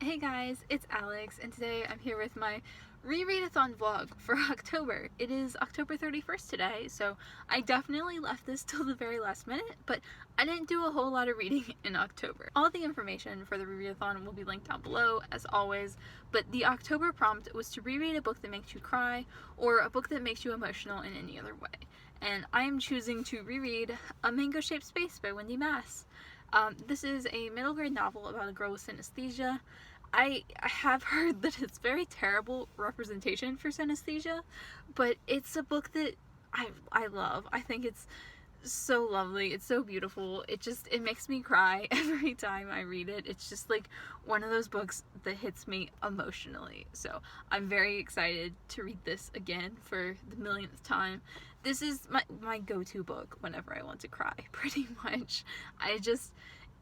Hey guys, it's Alex, and today I'm here with my Rereadathon vlog for October. It is October 31st today, so I definitely left this till the very last minute, but I didn't do a whole lot of reading in October. All the information for the Rereadathon will be linked down below, as always, but the October prompt was to reread a book that makes you cry, or a book that makes you emotional in any other way. And I am choosing to reread A Mango-Shaped Space by Wendy Mass. This is a middle grade novel about a girl with synesthesia. I have heard that it's very terrible representation for synesthesia, but it's a book that I love. I think it's so lovely. It's so beautiful. It makes me cry every time I read it. It's just like one of those books that hits me emotionally. So I'm very excited to read this again for the millionth time. This is my go-to book whenever I want to cry, pretty much.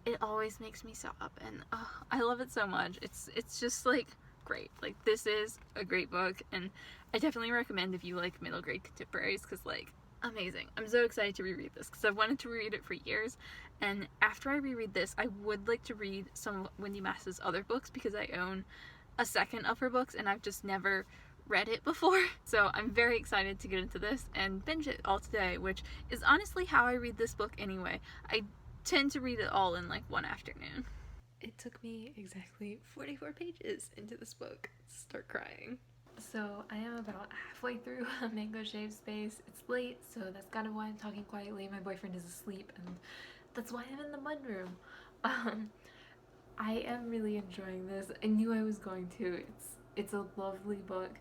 It always makes me sob, and I love it so much. It's just like great. Like, this is a great book, and I definitely recommend if you like middle grade contemporaries, because like, amazing. I'm so excited to reread this because I've wanted to reread it for years, and after I reread this, I would like to read some of Wendy Mass's other books because I own a second of her books and I've just never read it before. So I'm very excited to get into this and binge it all today, which is honestly how I read this book anyway. I tend to read it all in like one afternoon. It took me exactly 44 pages into this book to start crying. So I am about halfway through A Mango-Shaped Space. It's late, so that's kind of why I'm talking quietly. My boyfriend is asleep, and that's why I'm in the mudroom. I am really enjoying this. I knew I was going to. It's a lovely book.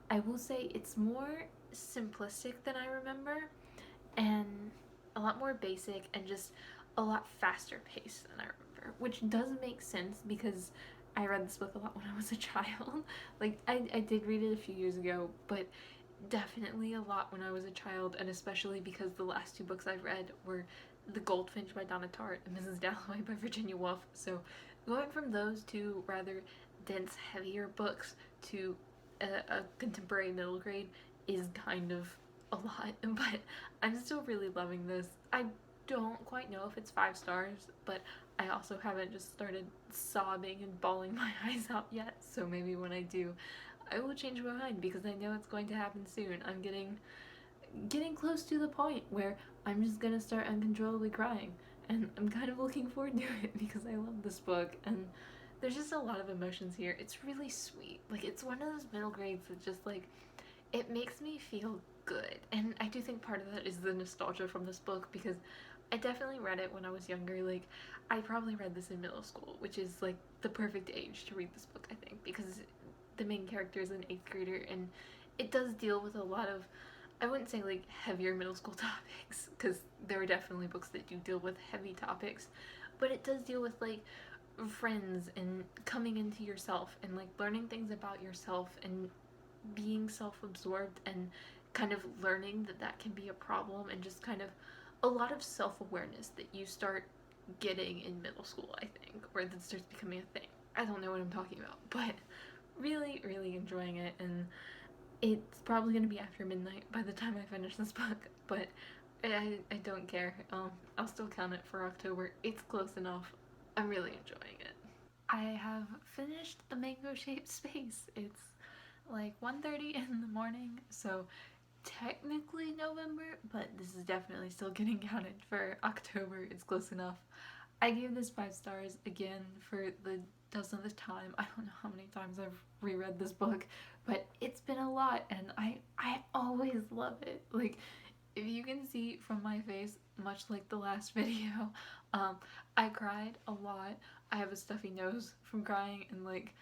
I will say it's more simplistic than I remember, and a lot more basic, and just a lot faster paced than I remember, which does make sense because I read this book a lot when I was a child. Like, I did read it a few years ago, but definitely a lot when I was a child, and especially because the last two books I've read were The Goldfinch by Donna Tartt and Mrs. Dalloway by Virginia Woolf. So going from those two rather dense, heavier books to a contemporary middle grade is kind of a lot, but I'm still really loving this. I don't quite know if it's 5 stars, but I also haven't just started sobbing and bawling my eyes out yet, so maybe when I do, I will change my mind because I know it's going to happen soon. I'm getting close to the point where I'm just gonna start uncontrollably crying, and I'm kind of looking forward to it because I love this book, and there's just a lot of emotions here. It's really sweet. Like, it's one of those middle grades that just like, it makes me feel good, and I do think part of that is the nostalgia from this book because I definitely read it when I was younger. Like, I probably read this in middle school, which is like the perfect age to read this book, I think, because the main character is an 8th grader, and it does deal with a lot of, I wouldn't say like heavier middle school topics, because there are definitely books that do deal with heavy topics, but it does deal with like friends and coming into yourself and like learning things about yourself and being self-absorbed and kind of learning that that can be a problem, and just kind of a lot of self-awareness that you start getting in middle school, I think, or that starts becoming a thing. I don't know what I'm talking about, but really, really enjoying it, and it's probably going to be after midnight by the time I finish this book, but I don't care. I'll still count it for October. It's close enough. I'm really enjoying it. I have finished The Mango-Shaped Space. It's like 1:30 in the morning, so technically November, but this is definitely still getting counted for October. It's close enough. I gave this 5 stars again for the dozenth time. I don't know how many times I've reread this book, but it's been a lot, and I always love it. Like, if you can see from my face, much like the last video, I cried a lot. I have a stuffy nose from crying and like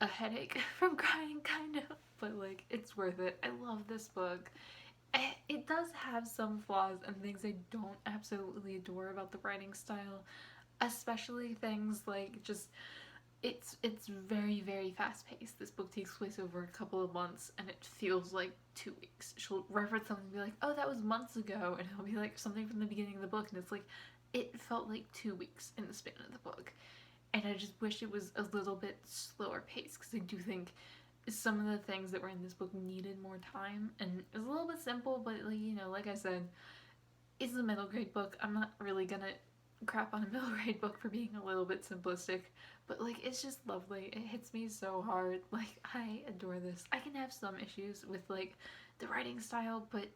a headache from crying, kind of, but like, it's worth it. I love this book. It does have some flaws and things I don't absolutely adore about the writing style, especially things like just it's very, very fast paced. This book takes place over a couple of months and it feels like 2 weeks. She'll reference something and be like, oh, that was months ago, and it'll be like something from the beginning of the book, and it's like, it felt like 2 weeks in the span of the book. And I just wish it was a little bit slower paced, because I do think some of the things that were in this book needed more time, and it was a little bit simple, but like, you know, like I said, it's a middle grade book. I'm not really gonna crap on a middle grade book for being a little bit simplistic, but like it's just lovely. It hits me so hard. Like I adore this. I can have some issues with like the writing style, but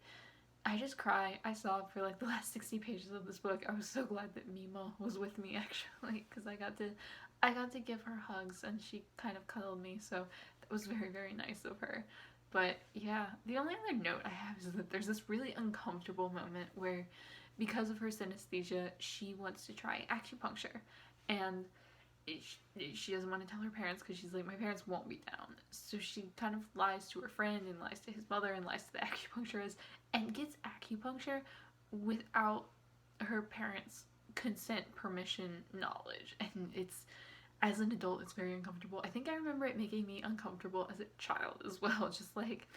I just cry. I sobbed for like the last 60 pages of this book. I was so glad that Mima was with me actually, because I got to give her hugs and she kind of cuddled me, so that was very, very nice of her. But yeah, the only other note I have is that there's this really uncomfortable moment where, because of her synesthesia, she wants to try acupuncture. And she doesn't want to tell her parents because she's like, my parents won't be down. So she kind of lies to her friend and lies to his mother and lies to the acupuncturist and gets acupuncture without her parents' consent, permission, knowledge. And it's, as an adult, it's very uncomfortable. I think I remember it making me uncomfortable as a child as well. Just like,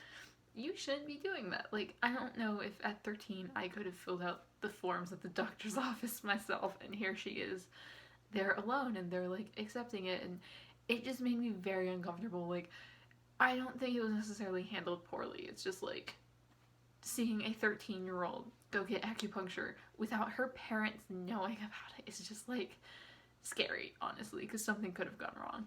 you shouldn't be doing that. Like, I don't know if at 13 I could have filled out the forms at the doctor's office myself, and here she is there alone and they're like accepting it, and it just made me very uncomfortable. Like, I don't think it was necessarily handled poorly. It's just like seeing a 13-year-old go get acupuncture without her parents knowing about it is just like scary, honestly, because something could have gone wrong.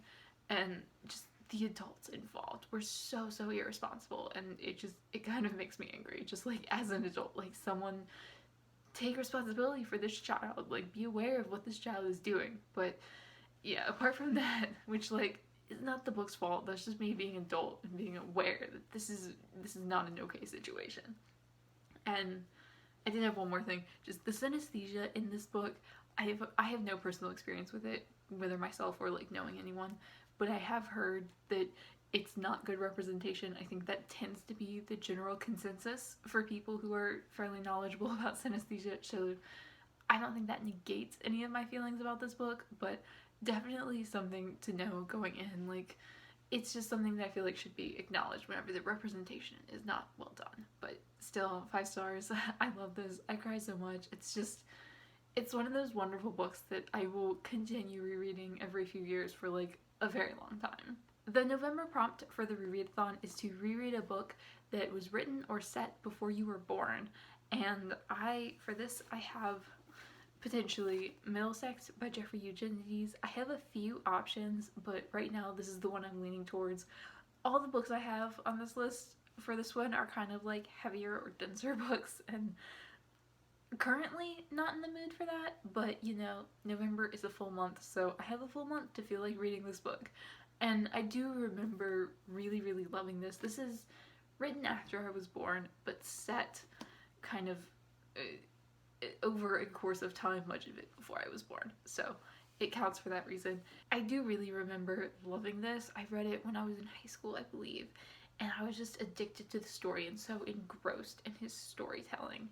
And just the adults involved were so irresponsible, and it kind of makes me angry. Just like, as an adult, like, someone take responsibility for this child, like be aware of what this child is doing. But yeah, apart from that, which like is not the book's fault, that's just me being adult and being aware that this is not an okay situation. And I did have one more thing, just the synesthesia in this book. I have no personal experience with it, whether myself or like knowing anyone, but I have heard that it's not good representation. I think that tends to be the general consensus for people who are fairly knowledgeable about synesthesia. So I don't think that negates any of my feelings about this book, but definitely something to know going in. Like, it's just something that I feel like should be acknowledged whenever the representation is not well done. But still, 5 stars. I love this. I cry so much. It's one of those wonderful books that I will continue rereading every few years for like a very long time. The November prompt for the Rereadathon is to reread a book that was written or set before you were born. And for this, I have potentially Middlesex by Jeffrey Eugenides. I have a few options, but right now this is the one I'm leaning towards. All the books I have on this list for this one are kind of like heavier or denser books, and currently not in the mood for that, but you know, November is a full month, so I have a full month to feel like reading this book. And I do remember really loving this. This is written after I was born, but set kind of over a course of time, much of it before I was born. So it counts for that reason. I do really remember loving this. I read it when I was in high school, I believe, and I was just addicted to the story and so engrossed in his storytelling.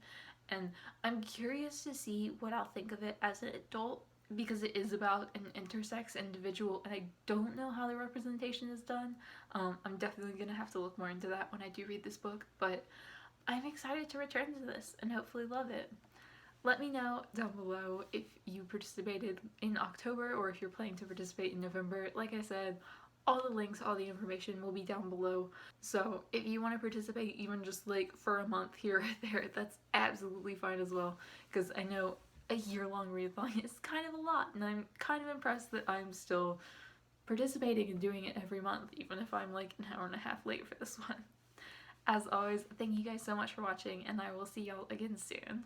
And I'm curious to see what I'll think of it as an adult, because it is about an intersex individual, and I don't know how the representation is done. I'm definitely gonna have to look more into that when I do read this book, but I'm excited to return to this and hopefully love it. Let me know down below if you participated in October or if you're planning to participate in November. Like I said, all the links, all the information will be down below. So if you want to participate even just like for a month here or there, that's absolutely fine as well, because I know a year-long readathon is kind of a lot, and I'm kind of impressed that I'm still participating and doing it every month, even if I'm like an hour and a half late for this one. As always, thank you guys so much for watching, and I will see y'all again soon.